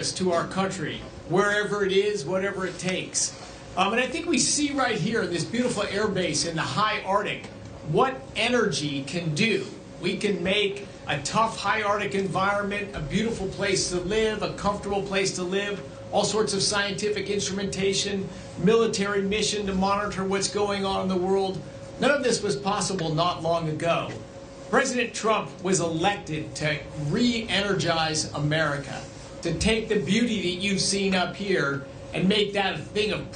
to our country, wherever it is, whatever it takes. And I think we see right here in this beautiful air base in the high Arctic what energy can do. We can make a tough high Arctic environment a beautiful place to live, a comfortable place to live, all sorts of scientific instrumentation, military mission to monitor what's going on in the world. None of this was possible not long ago. President Trump was elected to re-energize America, to take the beauty that you've seen up here and make that a thing of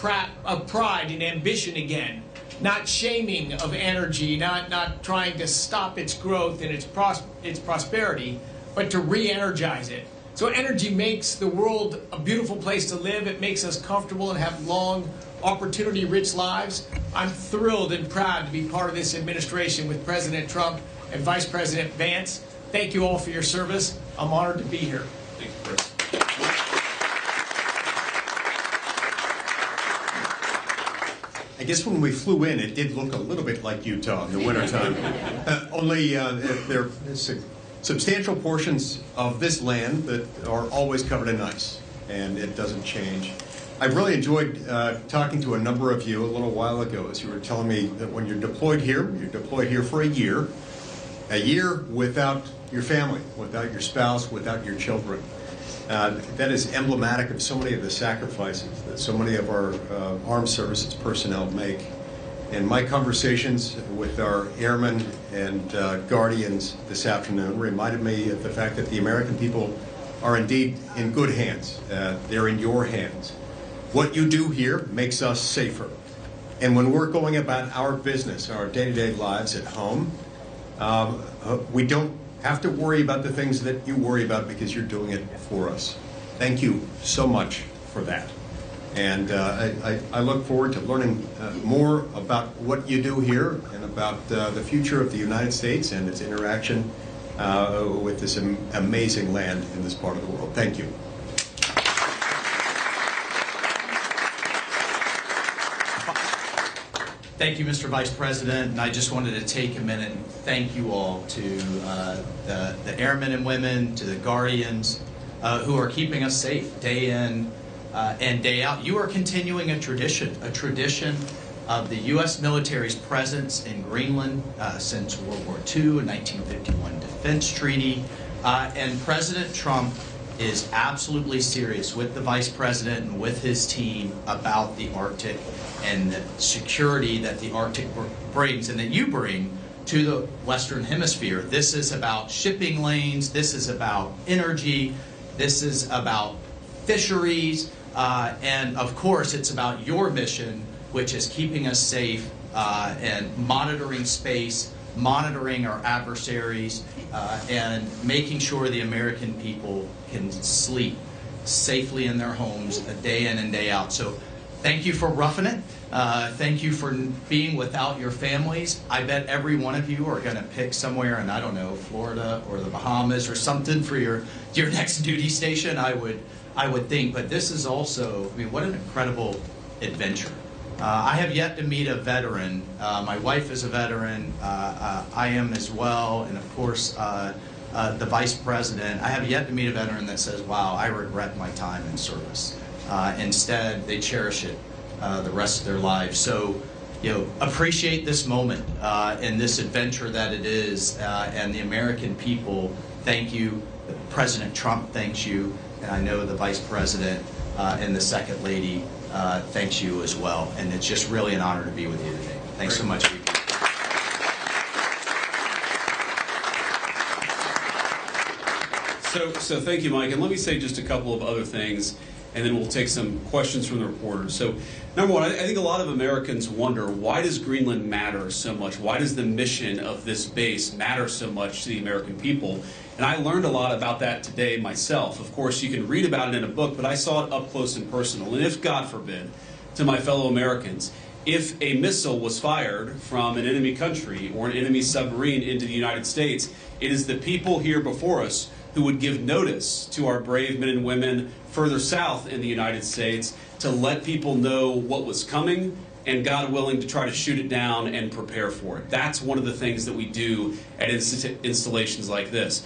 pride and ambition again. Not shaming of energy, not trying to stop its growth and its prosperity, but to re-energize it. So energy makes the world a beautiful place to live. It makes us comfortable and have long, opportunity-rich lives. I'm thrilled and proud to be part of this administration with President Trump and Vice President Vance. Thank you all for your service. I'm honored to be here. Thank you, Chris. I guess when we flew in, it did look a little bit like Utah in the wintertime. Only there are substantial portions of this land that are always covered in ice, and it doesn't change. I really enjoyed talking to a number of you a little while ago as you were telling me that when you're deployed here for a year without your family, without your spouse, without your children. That is emblematic of so many of the sacrifices that so many of our armed services personnel make. And my conversations with our airmen and guardians this afternoon reminded me of the fact that the American people are indeed in good hands. They're in your hands. What you do here makes us safer. And when we're going about our business, our day-to-day lives at home, we don't have to worry about the things that you worry about because you're doing it for us. Thank you so much for that. And I look forward to learning more about what you do here and about the future of the United States and its interaction with this amazing land in this part of the world. Thank you. Thank you, Mr. Vice President, and I just wanted to take a minute and thank you all to the airmen and women, to the guardians who are keeping us safe day in and day out. You are continuing a tradition of the U.S. military's presence in Greenland since World War II, a 1951 defense treaty, and President Trump is absolutely serious with the Vice President and with his team about the Arctic and the security that the Arctic brings and that you bring to the Western Hemisphere. This is about shipping lanes, this is about energy, this is about fisheries, and of course it's about your mission, which is keeping us safe and monitoring space, monitoring our adversaries, and making sure the American people can sleep safely in their homes day in and day out. So thank you for roughing it. Thank you for being without your families. I bet every one of you are going to pick somewhere in, I don't know, Florida or the Bahamas or something for your next duty station, I would think. But this is also, I mean, what an incredible adventure. I have yet to meet a veteran. My wife is a veteran. I am as well. And of course, the Vice President. I have yet to meet a veteran that says, wow, I regret my time in service. Instead, they cherish it the rest of their lives. So, appreciate this moment and this adventure that it is. And the American people, thank you. President Trump thanks you. And I know the Vice President and the Second Lady thanks you as well. And it's just really an honor to be with you today. Thanks so much. So thank you, Mike. And let me say just a couple of other things, and then we'll take some questions from the reporters. So, number one, I think a lot of Americans wonder, why does Greenland matter so much? Why does the mission of this base matter so much to the American people? And I learned a lot about that today myself. Of course, you can read about it in a book, but I saw it up close and personal. And if, God forbid, to my fellow Americans, if a missile was fired from an enemy country or an enemy submarine into the United States, it is the people here before us who would give notice to our brave men and women further south in the United States to let people know what was coming and, God willing, to try to shoot it down and prepare for it. That's one of the things that we do at installations like this.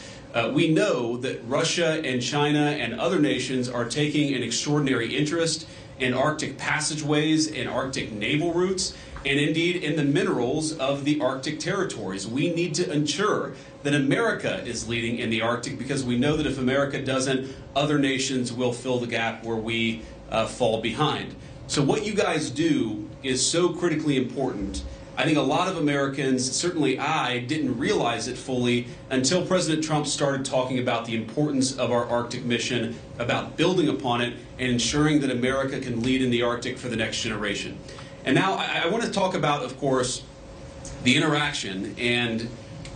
We know that Russia and China and other nations are taking an extraordinary interest in Arctic passageways and Arctic naval routes, and indeed in the minerals of the Arctic territories. We need to ensure that America is leading in the Arctic, because we know that if America doesn't, other nations will fill the gap where we fall behind. So what you guys do is so critically important. I think a lot of Americans, certainly I, didn't realize it fully until President Trump started talking about the importance of our Arctic mission, about building upon it, and ensuring that America can lead in the Arctic for the next generation. And now I want to talk about, of course, the interaction and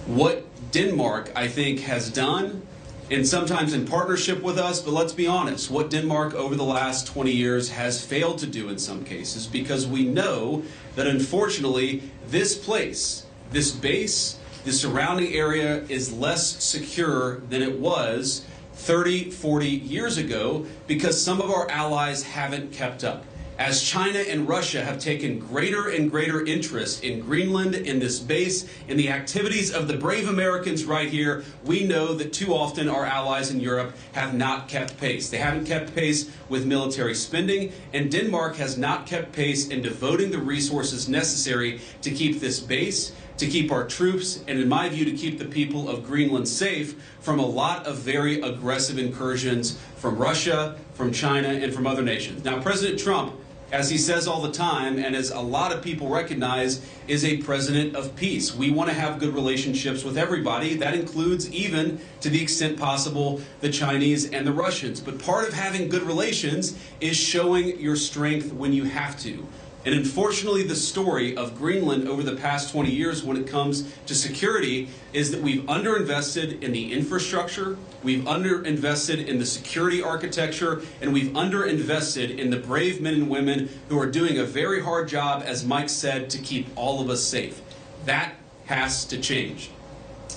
what Denmark, I think, has done, and sometimes in partnership with us, but let's be honest, what Denmark over the last 20 years has failed to do in some cases, because we know that unfortunately this place, this base, the surrounding area is less secure than it was 30, 40 years ago, because some of our allies haven't kept up. As China and Russia have taken greater and greater interest in Greenland, in this base, in the activities of the brave Americans right here, we know that too often our allies in Europe have not kept pace. They haven't kept pace with military spending, and Denmark has not kept pace in devoting the resources necessary to keep this base, to keep our troops, and in my view, to keep the people of Greenland safe from a lot of very aggressive incursions from Russia, from China, and from other nations. Now, President Trump, as he says all the time, and as a lot of people recognize, is a president of peace. We want to have good relationships with everybody. That includes, even to the extent possible, the Chinese and the Russians. But part of having good relations is showing your strength when you have to. And unfortunately, the story of Greenland over the past 20 years when it comes to security is that we've underinvested in the infrastructure, we've underinvested in the security architecture, and we've underinvested in the brave men and women who are doing a very hard job, as Mike said, to keep all of us safe. That has to change.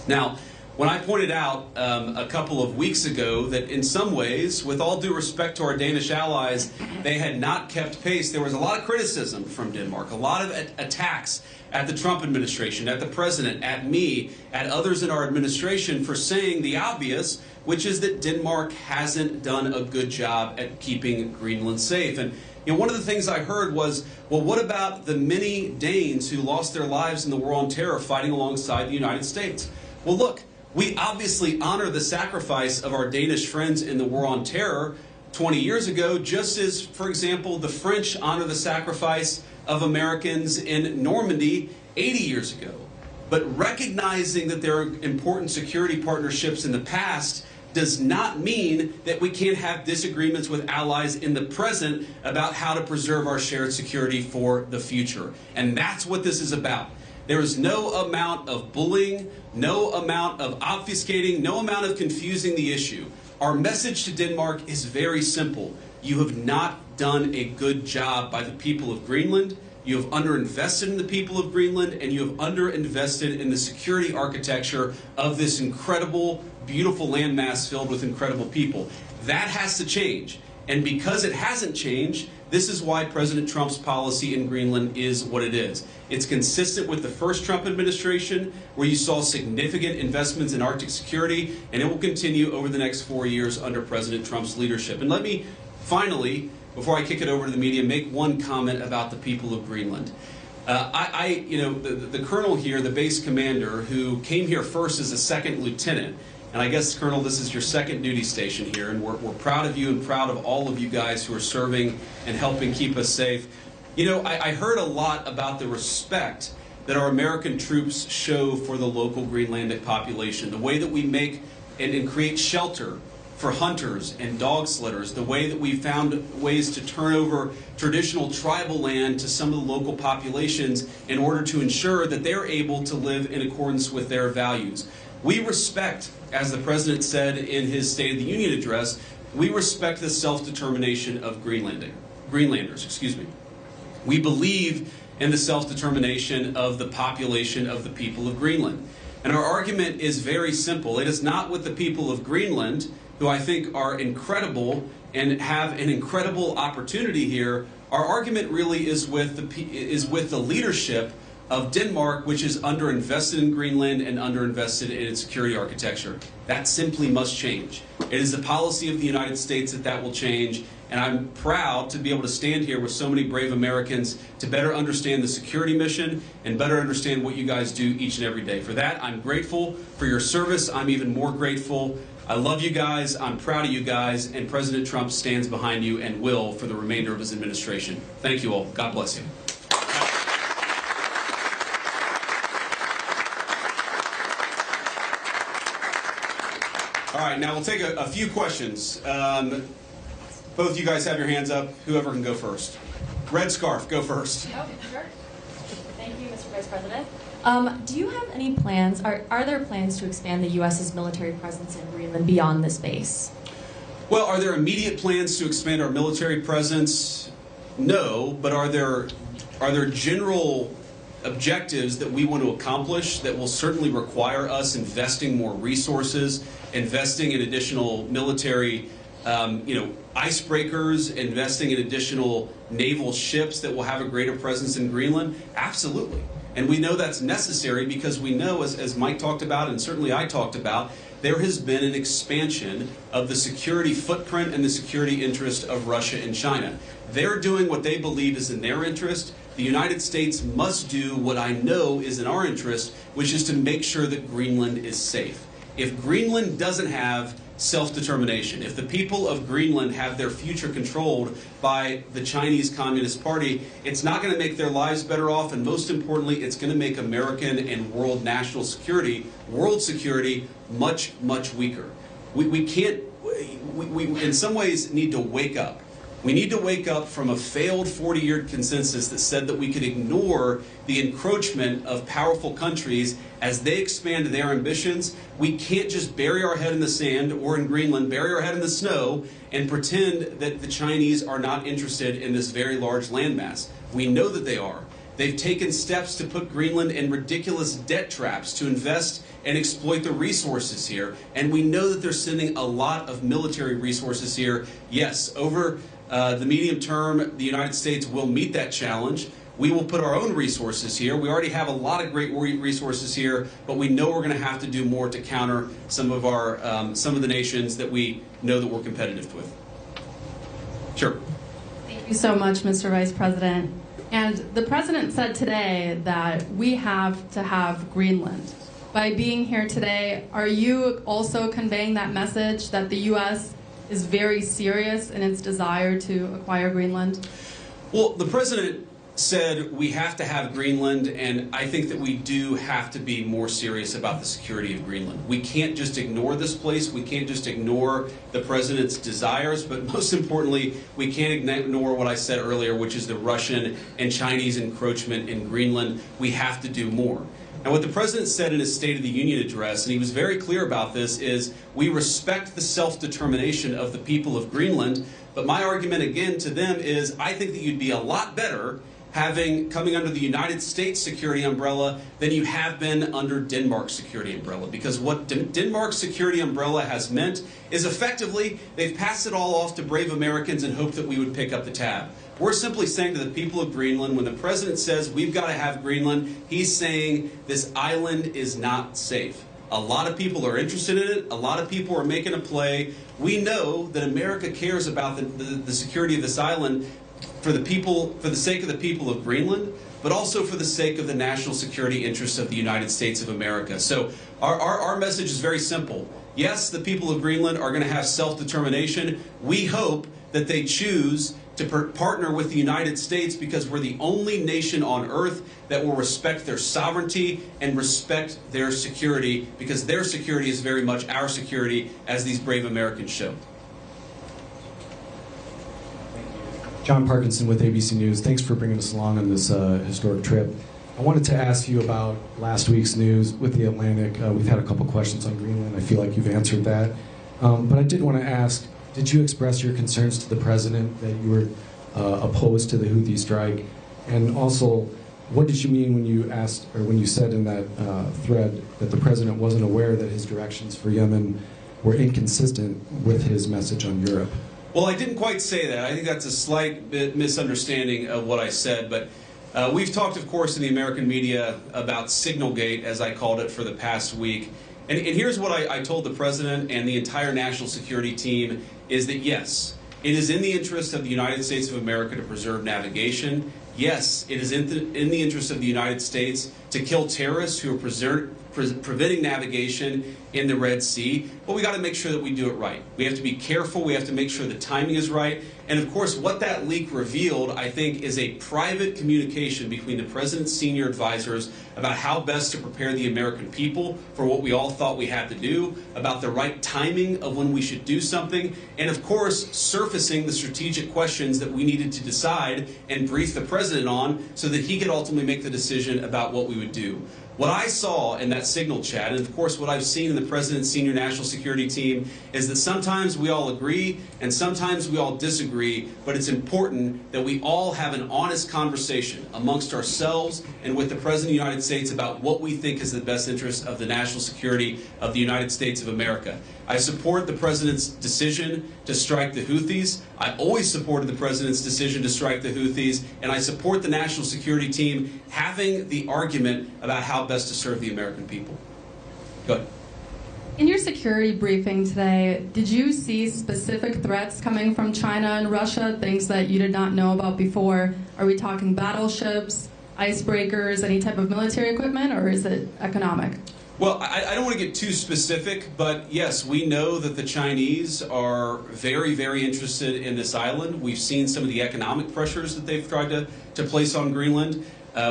Now, when I pointed out a couple of weeks ago that in some ways, with all due respect to our Danish allies, they had not kept pace, there was a lot of criticism from Denmark, a lot of attacks at the Trump administration, at the president, at me, at others in our administration for saying the obvious, which is that Denmark hasn't done a good job at keeping Greenland safe. And one of the things I heard was, well, what about the many Danes who lost their lives in the war on terror fighting alongside the United States? Well, look, we obviously honor the sacrifice of our Danish friends in the war on terror 20 years ago, just as, for example, the French honor the sacrifice of Americans in Normandy 80 years ago. But recognizing that there are important security partnerships in the past does not mean that we can't have disagreements with allies in the present about how to preserve our shared security for the future. And that's what this is about. There is no amount of bullying, no amount of obfuscating, no amount of confusing the issue. Our message to Denmark is very simple. You have not done a good job by the people of Greenland. You have underinvested in the people of Greenland, and you have underinvested in the security architecture of this incredible, beautiful landmass filled with incredible people. That has to change. And because it hasn't changed, this is why President Trump's policy in Greenland is what it is. It's consistent with the first Trump administration, where you saw significant investments in Arctic security, and it will continue over the next 4 years under President Trump's leadership. And let me finally, before I kick it over to the media, make one comment about the people of Greenland. The colonel here, the base commander, who came here first as a second lieutenant, and I guess, Colonel, this is your second duty station here, and we're proud of you and proud of all of you guys who are serving and helping keep us safe. I heard a lot about the respect that our American troops show for the local Greenlandic population, the way that we make and create shelter for hunters and dog sledders, the way that we found ways to turn over traditional tribal land to some of the local populations in order to ensure that they're able to live in accordance with their values. We respect, as the President said in his State of the Union address, we respect the self-determination of Greenlanders. We believe in the self-determination of the population of the people of Greenland. And our argument is very simple. It is not with the people of Greenland, who I think are incredible and have an incredible opportunity here. Our argument really is with the leadership of Denmark, which is underinvested in Greenland and underinvested in its security architecture. That simply must change. It is the policy of the United States that will change, and I'm proud to be able to stand here with so many brave Americans to better understand the security mission and better understand what you guys do each and every day. For that, I'm grateful for your service. I'm even more grateful. I love you guys. I'm proud of you guys, and President Trump stands behind you and will for the remainder of his administration. Thank you all. God bless you. All right, now we'll take a few questions. Both of you guys have your hands up. Whoever can go first. Red scarf, go first. Okay, sure. Thank you, Mr. Vice President. Do you have any plans, are there plans to expand the U.S.'s military presence in Greenland beyond this base? Well, are there immediate plans to expand our military presence? No, but are there general objectives that we want to accomplish that will certainly require us investing more resources, investing in additional military icebreakers, investing in additional naval ships that will have a greater presence in Greenland? Absolutely. And we know that's necessary because we know, as Mike talked about and certainly I talked about, there has been an expansion of the security footprint and the security interest of Russia and China. They're doing what they believe is in their interest. The United States must do what I know is in our interest, which is to make sure that Greenland is safe. If Greenland doesn't have self-determination, if the people of Greenland have their future controlled by the Chinese Communist Party, it's not going to make their lives better off, and most importantly, it's going to make American and world national security, world security, much, much weaker. We in some ways need to wake up. We need to wake up from a failed 40-year consensus that said that we could ignore the encroachment of powerful countries as they expand their ambitions. We can't just bury our head in the sand, or in Greenland, bury our head in the snow and pretend that the Chinese are not interested in this very large landmass. We know that they are. They've taken steps to put Greenland in ridiculous debt traps to invest and exploit the resources here. And we know that they're sending a lot of military resources here. Yes, over the medium term, the United States will meet that challenge. We will put our own resources here. We already have a lot of great resources here, but we know we're going to have to do more to counter some of the nations that we know that we're competitive with. Sure. Thank you so much, Mr. Vice President. And the President said today that we have to have Greenland. By being here today, are you also conveying that message that the U.S. is very serious in its desire to acquire Greenland? Well, the President said we have to have Greenland, and I think that we do have to be more serious about the security of Greenland. We can't just ignore this place. We can't just ignore the President's desires, but most importantly, we can't ignore what I said earlier, which is the Russian and Chinese encroachment in Greenland. We have to do more. And what the President said in his State of the Union address, and he was very clear about this, is we respect the self-determination of the people of Greenland, but my argument again to them is I think that you'd be a lot better coming under the United States security umbrella than you have been under Denmark's security umbrella. Because what Denmark's security umbrella has meant is effectively they've passed it all off to brave Americans and hoped that we would pick up the tab. We're simply saying to the people of Greenland, when the President says we've got to have Greenland, he's saying this island is not safe. A lot of people are interested in it. A lot of people are making a play. We know that America cares about the security of this island for the sake of the people of Greenland, but also for the sake of the national security interests of the United States of America. So our message is very simple. Yes, the people of Greenland are going to have self-determination. We hope that they choose to partner with the United States because we're the only nation on earth that will respect their sovereignty and respect their security, because their security is very much our security, as these brave Americans show. John Parkinson with ABC News. Thanks for bringing us along on this historic trip. I wanted to ask you about last week's news with the Atlantic. We've had a couple questions on Greenland. I feel like you've answered that. But I did want to ask, did you express your concerns to the President that you were opposed to the Houthi strike? And also, what did you mean when you asked, or when you said in that thread that the President wasn't aware that his directions for Yemen were inconsistent with his message on Europe? Well, I didn't quite say that. I think that's a slight bit misunderstanding of what I said, but We've talked, of course, in the American media about Signalgate, as I called it, for the past week. And here's what I told the President and the entire national security team, is that yes, it is in the interest of the United States of America to preserve navigation. Yes, it is in the interest of the United States to kill terrorists who are preventing navigation in the Red Sea, but we got to make sure that we do it right. We have to be careful. We have to make sure the timing is right. And of course, what that leak revealed, I think, is a private communication between the President's senior advisors about how best to prepare the American people for what we all thought we had to do, about the right timing of when we should do something, and of course, surfacing the strategic questions that we needed to decide and brief the President on so that he could ultimately make the decision about what we would do. What I saw in that Signal chat, and of course what I've seen in the President's senior national security team, is that sometimes we all agree and sometimes we all disagree, but it's important that we all have an honest conversation amongst ourselves and with the President of the United States about what we think is the best interest of the national security of the United States of America. I support the President's decision to strike the Houthis. I always supported the President's decision to strike the Houthis, and I support the national security team having the argument about how best to serve the American people. Go ahead. In your security briefing today, did you see specific threats coming from China and Russia, things that you did not know about before? Are we talking battleships, icebreakers, any type of military equipment, or is it economic? Well, I don't want to get too specific, but yes, we know that the Chinese are very, very interested in this island. We've seen some of the economic pressures that they've tried to place on Greenland.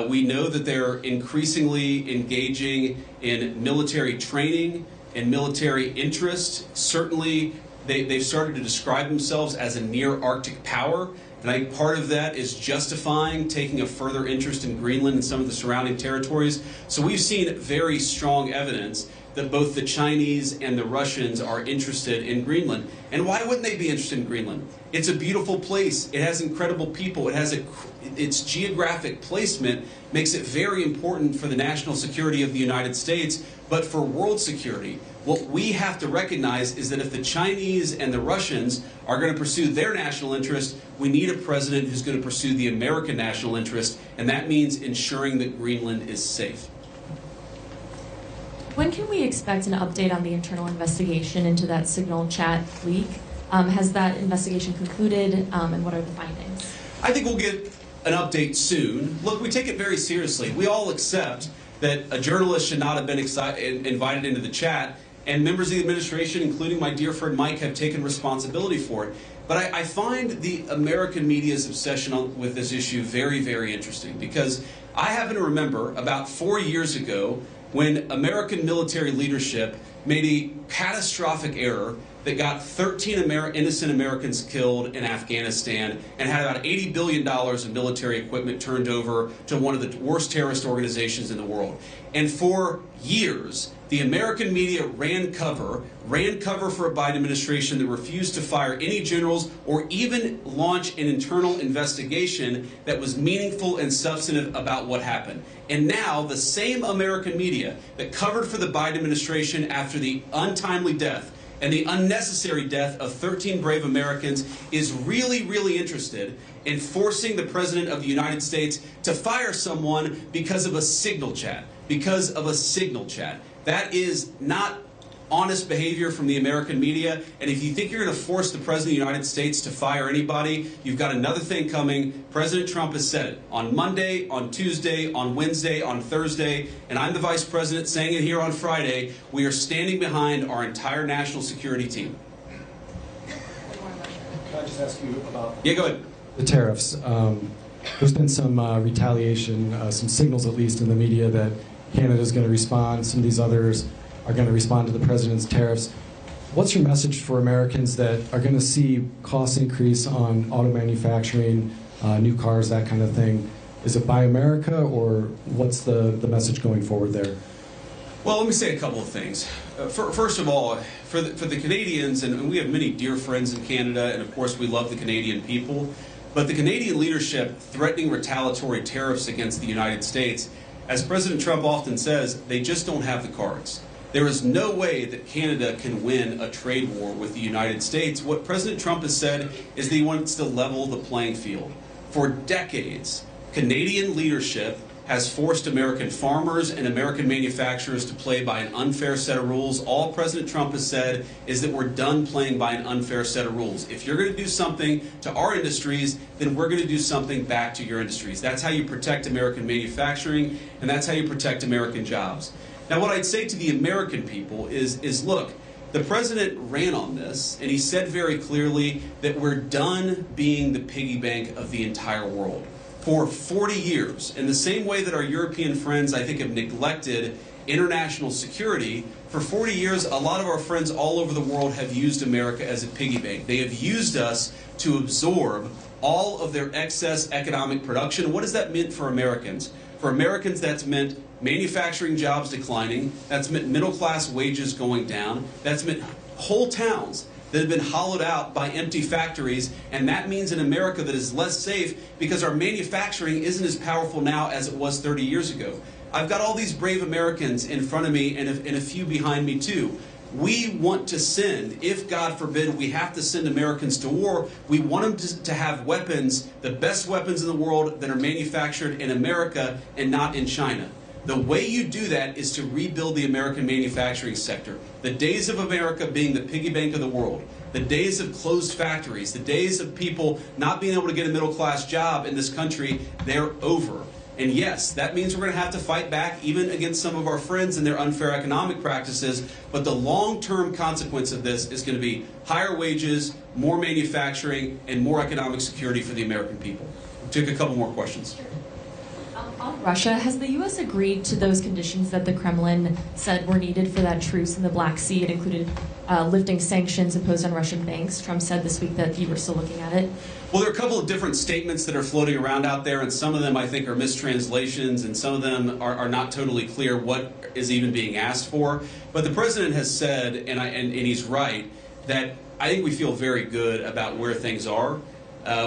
We know that they're increasingly engaging in military training and military interest. Certainly, they've started to describe themselves as a near-Arctic power. And I think part of that is justifying taking a further interest in Greenland and some of the surrounding territories. So we've seen very strong evidence that both the Chinese and the Russians are interested in Greenland. And why wouldn't they be interested in Greenland? It's a beautiful place. It has incredible people. It has its geographic placement makes it very important for the national security of the United States, but for world security. What we have to recognize is that if the Chinese and the Russians are going to pursue their national interest, we need a president who's going to pursue the American national interest, and that means ensuring that Greenland is safe. When can we expect an update on the internal investigation into that Signal chat leak? Has that investigation concluded, and what are the findings? I think we'll get an update soon. Look, we take it very seriously. We all accept that a journalist should not have been invited into the chat, and members of the administration, including my dear friend Mike, have taken responsibility for it. But I find the American media's obsession with this issue very, very interesting, because I happen to remember about 4 years ago when American military leadership made a catastrophic error that got 13 innocent Americans killed in Afghanistan and had about $80 billion of military equipment turned over to one of the worst terrorist organizations in the world. And for years, the American media ran cover for a Biden administration that refused to fire any generals or even launch an internal investigation that was meaningful and substantive about what happened. And now the same American media that covered for the Biden administration after the untimely death and the unnecessary death of 13 brave Americans is really, really interested in forcing the President of the United States to fire someone because of a Signal chat. Because of a Signal chat. That is not honest behavior from the American media. And if you think you're going to force the President of the United States to fire anybody, you've got another thing coming. President Trump has said it on Monday, on Tuesday, on Wednesday, on Thursday, and I'm the Vice President saying it here on Friday. We are standing behind our entire national security team. Can I just ask you about Yeah, go ahead. the tariffs? There's been some retaliation, some signals at least in the media that Canada's going to respond. Some of these others are going to respond to the president's tariffs. What's your message for Americans that are going to see costs increase on auto manufacturing, new cars, that kind of thing? Is it Buy America, or what's the message going forward there? Well, let me say a couple of things. First of all, for the Canadians, and we have many dear friends in Canada, and of course we love the Canadian people, but the Canadian leadership threatening retaliatory tariffs against the United States, as President Trump often says, they just don't have the cards. There is no way that Canada can win a trade war with the United States. What President Trump has said is that he wants to level the playing field. For decades, Canadian leadership has forced American farmers and American manufacturers to play by an unfair set of rules. All President Trump has said is that we're done playing by an unfair set of rules. If you're going to do something to our industries, then we're going to do something back to your industries. That's how you protect American manufacturing, and that's how you protect American jobs. Now, what I'd say to the American people is look, the president ran on this, and he said very clearly that we're done being the piggy bank of the entire world. For 40 years, in the same way that our European friends, I think, have neglected international security, for 40 years, a lot of our friends all over the world have used America as a piggy bank. They have used us to absorb all of their excess economic production. What does that mean for Americans? For Americans, that's meant manufacturing jobs declining. That's meant middle-class wages going down. That's meant whole towns that have been hollowed out by empty factories, and that means an America that is less safe because our manufacturing isn't as powerful now as it was 30 years ago. I've got all these brave Americans in front of me and a few behind me too. We want to send, if God forbid we have to send Americans to war, we want them to have weapons, the best weapons in the world that are manufactured in America and not in China. The way you do that is to rebuild the American manufacturing sector. The days of America being the piggy bank of the world, the days of closed factories, the days of people not being able to get a middle-class job in this country, they're over. And yes, that means we're going to have to fight back even against some of our friends and their unfair economic practices, but the long-term consequence of this is going to be higher wages, more manufacturing, and more economic security for the American people. We'll take a couple more questions. On Russia, has the U.S. agreed to those conditions that the Kremlin said were needed for that truce in the Black Sea? It included lifting sanctions imposed on Russian banks. Trump said this week that you were still looking at it. Well, there are a couple of different statements that are floating around out there, and some of them I think are mistranslations, and some of them are not totally clear what is even being asked for. But the president has said, and he's right, that I think we feel very good about where things are.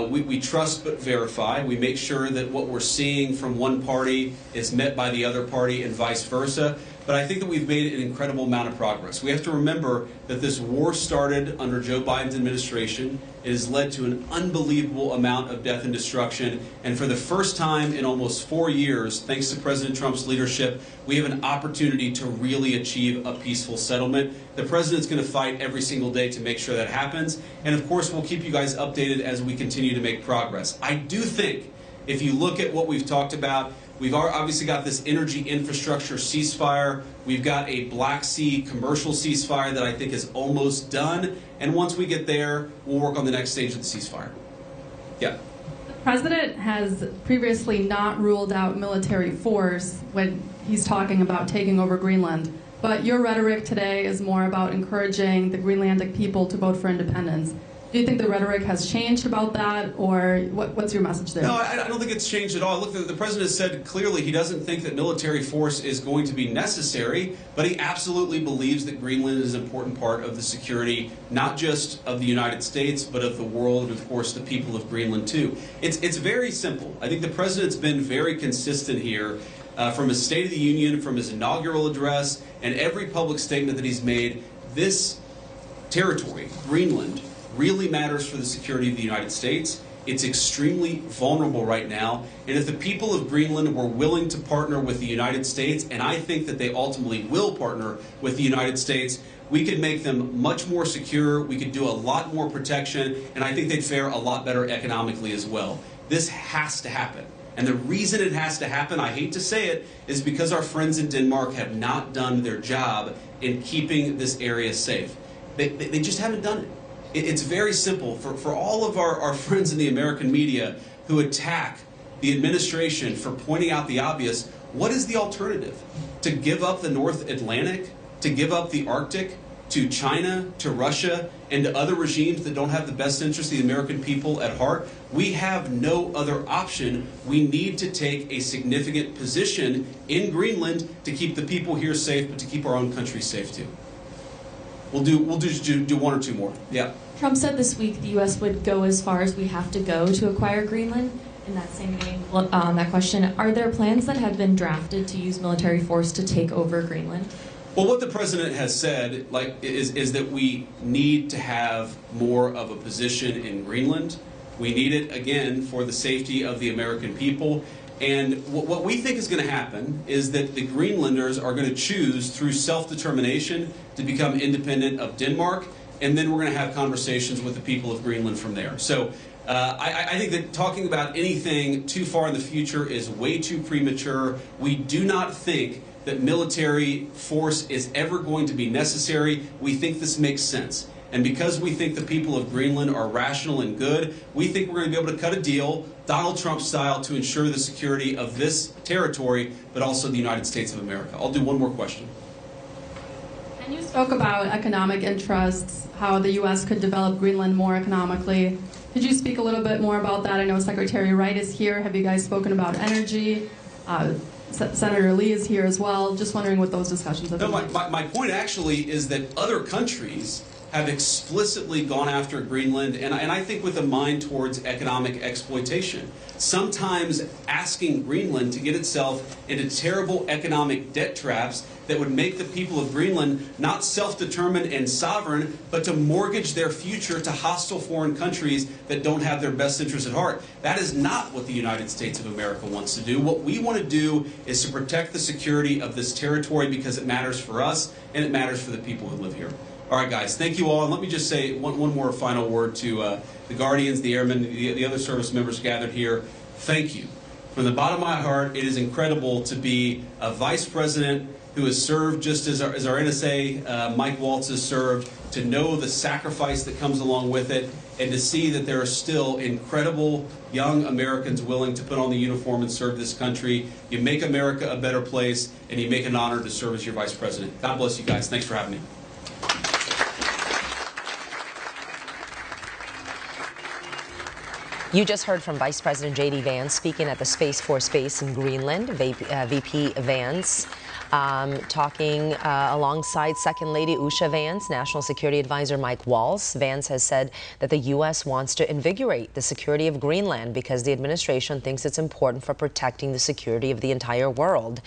We trust but verify. We make sure that what we're seeing from one party is met by the other party and vice versa. But I think that we've made an incredible amount of progress. We have to remember that this war started under Joe Biden's administration. It has led to an unbelievable amount of death and destruction. And for the first time in almost 4 years, thanks to President Trump's leadership, we have an opportunity to really achieve a peaceful settlement. The president's going to fight every single day to make sure that happens. And of course, we'll keep you guys updated as we continue to make progress. I do think if you look at what we've talked about, we've obviously got this energy infrastructure ceasefire. We've got a Black Sea commercial ceasefire that I think is almost done. And once we get there, we'll work on the next stage of the ceasefire. Yeah. The president has previously not ruled out military force when he's talking about taking over Greenland. But your rhetoric today is more about encouraging the Greenlandic people to vote for independence. Do you think the rhetoric has changed about that, or what's your message there? No, I don't think it's changed at all. Look, the president said clearly he doesn't think that military force is going to be necessary, but he absolutely believes that Greenland is an important part of the security, not just of the United States, but of the world, and of course the people of Greenland too. It's very simple. I think the president's been very consistent here from his State of the Union, from his inaugural address, and every public statement that he's made. This territory, Greenland, really matters for the security of the United States. It's extremely vulnerable right now, and if the people of Greenland were willing to partner with the United States, and I think that they ultimately will partner with the United States, we could make them much more secure, we could do a lot more protection, and I think they'd fare a lot better economically as well. This has to happen. And the reason it has to happen, I hate to say it, is because our friends in Denmark have not done their job in keeping this area safe. They just haven't done it. It's very simple. For all of our friends in the American media who attack the administration for pointing out the obvious, what is the alternative? To give up the North Atlantic? To give up the Arctic? To China? To Russia? And to other regimes that don't have the best interest of the American people at heart? We have no other option. We need to take a significant position in Greenland to keep the people here safe, but to keep our own country safe too. We'll do one or two more. Yeah. Trump said this week the U.S. would go as far as we have to go to acquire Greenland. In that same vein, that question, are there plans that have been drafted to use military force to take over Greenland? Well, what the president has said is that we need to have more of a position in Greenland. We need it, again, for the safety of the American people. And what we think is going to happen is that the Greenlanders are going to choose through self-determination to become independent of Denmark, and then we're going to have conversations with the people of Greenland from there. So I think that talking about anything too far in the future is way too premature. We do not think that military force is ever going to be necessary. We think this makes sense. And because we think the people of Greenland are rational and good, we think we're going to be able to cut a deal, Donald Trump style, to ensure the security of this territory, but also the United States of America. I'll do one more question. And you spoke about economic interests, how the U.S. could develop Greenland more economically. Could you speak a little bit more about that? I know Secretary Wright is here. Have you guys spoken about energy? Senator Lee is here as well. Just wondering what those discussions have been like. My point actually is that other countries have explicitly gone after Greenland, and I think with a mind towards economic exploitation. Sometimes asking Greenland to get itself into terrible economic debt traps that would make the people of Greenland not self-determined and sovereign, but to mortgage their future to hostile foreign countries that don't have their best interests at heart. That is not what the United States of America wants to do. What we want to do is to protect the security of this territory because it matters for us and it matters for the people who live here. All right, guys, thank you all. And let me just say one more final word to the Guardians, the Airmen, the other service members gathered here. Thank you. From the bottom of my heart, it is incredible to be a vice president who has served just as our NSA, Mike Waltz, has served, to know the sacrifice that comes along with it, and to see that there are still incredible young Americans willing to put on the uniform and serve this country. You make America a better place, and you make an honor to serve as your vice president. God bless you guys. Thanks for having me. You just heard from Vice President J.D. Vance speaking at the Space Force Base in Greenland. VP Vance talking alongside Second Lady Usha Vance, National Security Advisor Mike Waltz. Vance has said that the U.S. wants to invigorate the security of Greenland because the administration thinks it's important for protecting the security of the entire world.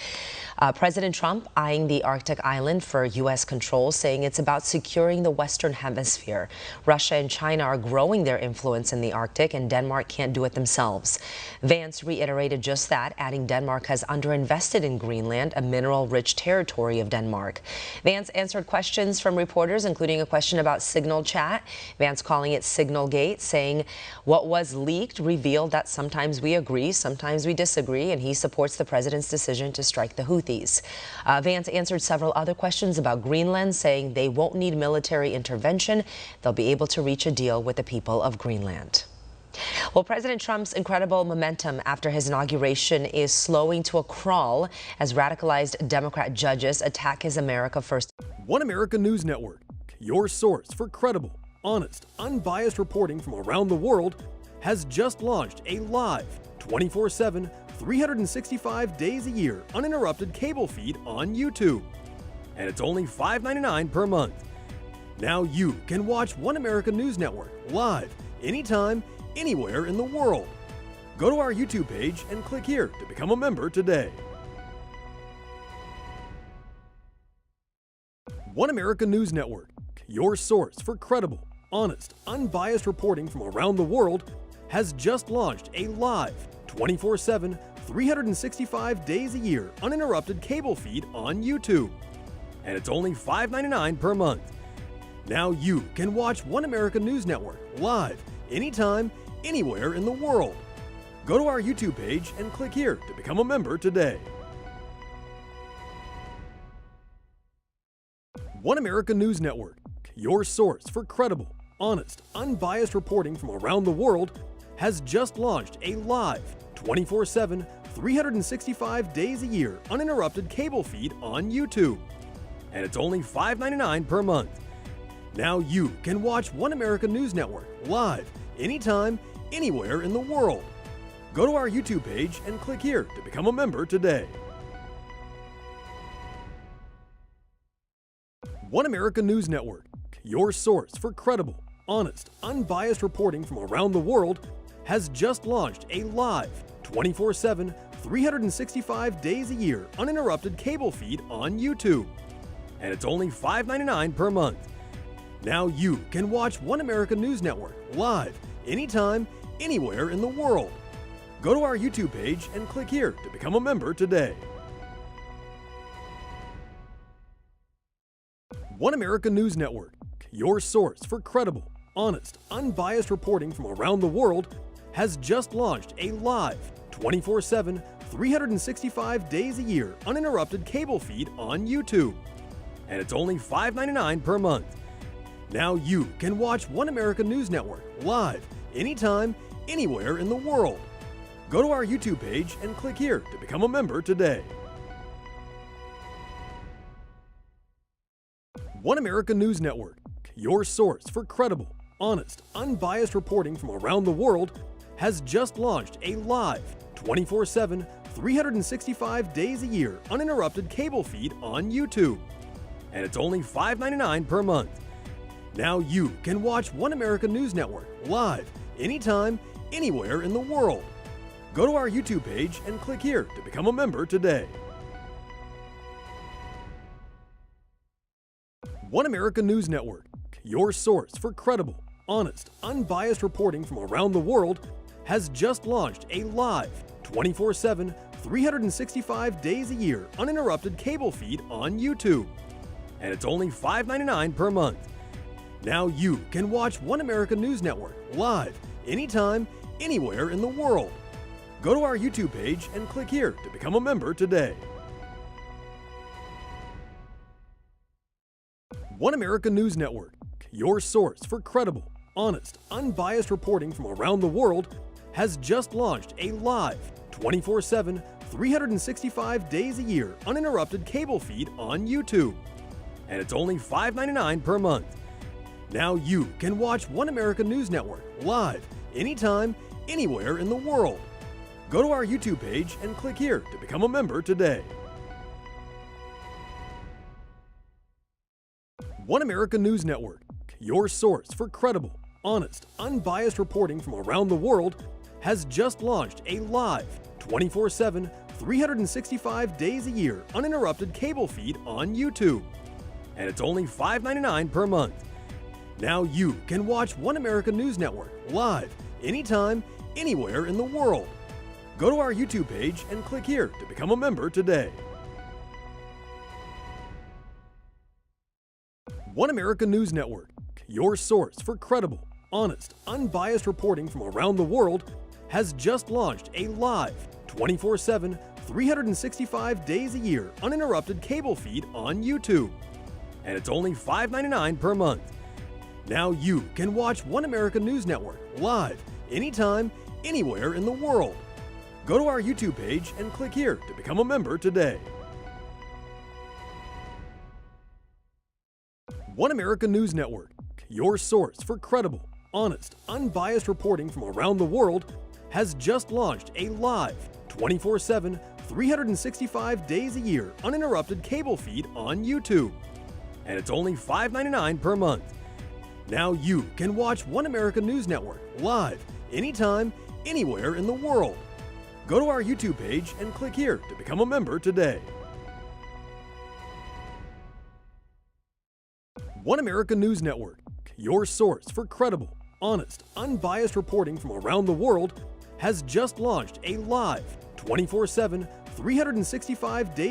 President Trump eyeing the Arctic island for U.S. control, saying it's about securing the Western Hemisphere. Russia and China are growing their influence in the Arctic, and Denmark can't do it themselves. Vance reiterated just that, adding Denmark has underinvested in Greenland, a mineral-rich territory of Denmark. Vance answered questions from reporters, including a question about Signal chat. Vance calling it Signalgate, saying what was leaked revealed that sometimes we agree, sometimes we disagree, and he supports the president's decision to strike the Houthis. Vance answered several other questions about Greenland, saying they won't need military intervention. They'll be able to reach a deal with the people of Greenland. Well, President Trump's incredible momentum after his inauguration is slowing to a crawl as radicalized Democrat judges attack his America First. One America News Network, your source for credible, honest, unbiased reporting from around the world, has just launched a live 24/7 365 days a year uninterrupted cable feed on YouTube. And it's only $5.99 per month. Now you can watch One America News Network live, anytime, anywhere in the world. Go to our YouTube page and click here to become a member today. One America News Network, your source for credible, honest, unbiased reporting from around the world, has just launched a live 24/7 365 days a year uninterrupted cable feed on YouTube. And it's only $5.99 per month. Now you can watch One America News Network live, anytime, anywhere in the world. Go to our YouTube page and click here to become a member today. One America News Network, your source for credible, honest, unbiased reporting from around the world, has just launched a live 24/7 365 days a year uninterrupted cable feed on YouTube. And it's only $5.99 per month. Now you can watch One America News Network live, anytime, anywhere in the world. Go to our YouTube page and click here to become a member today. One America News Network, your source for credible, honest, unbiased reporting from around the world, has just launched a live 24/7 365 days a year uninterrupted cable feed on YouTube. And it's only $5.99 per month. Now you can watch One America News Network live, anytime, anywhere in the world. Go to our YouTube page and click here to become a member today. One America News Network, your source for credible, honest, unbiased reporting from around the world, has just launched a live, 24/7, 365 days a year uninterrupted cable feed on YouTube. And it's only $5.99 per month. Now you can watch One America News Network live, anytime, anywhere in the world. Go to our YouTube page and click here to become a member today. One America News Network, your source for credible, honest, unbiased reporting from around the world, has just launched a live, 24/7, 365 days a year uninterrupted cable feed on YouTube. And it's only $5.99 per month. Now you can watch One America News Network live, anytime, anywhere in the world. Go to our YouTube page and click here to become a member today. One America News Network, your source for credible, honest, unbiased reporting from around the world, has just launched a live, 24/7, 365 days a year uninterrupted cable feed on YouTube. And it's only $5.99 per month. Now you can watch One America News Network live, anytime, anywhere in the world. Go to our YouTube page and click here to become a member today. One America News Network, your source for credible, honest, unbiased reporting from around the world, has just launched a live, 24/7, 365 days a year uninterrupted cable feed on YouTube. And it's only $5.99 per month. Now you can watch One America News Network live, anytime, anywhere in the world. Go to our YouTube page and click here to become a member today. One America News Network, your source for credible, honest, unbiased reporting from around the world, has just launched a live, 24/7, 365 days a year uninterrupted cable feed on YouTube. And it's only $5.99 per month. Now you can watch One America News Network live, anytime, anywhere in the world. Go to our YouTube page and click here to become a member today. One America News Network, your source for credible, honest, unbiased reporting from around the world, has just launched a live, 24/7, 365 days a year uninterrupted cable feed on YouTube. And it's only $5.99 per month. Now you can watch One America News Network live, anytime, anywhere in the world. Go to our YouTube page and click here to become a member today. One America News Network, your source for credible, honest, unbiased reporting from around the world, has just launched a live, 24/7, 365 days a year uninterrupted cable feed on YouTube. And it's only $5.99 per month. Now you can watch One America News Network live, anytime, anywhere in the world. Go to our YouTube page and click here to become a member today. One America News Network, your source for credible, honest, unbiased reporting from around the world, has just launched a live, 24/7, 365 days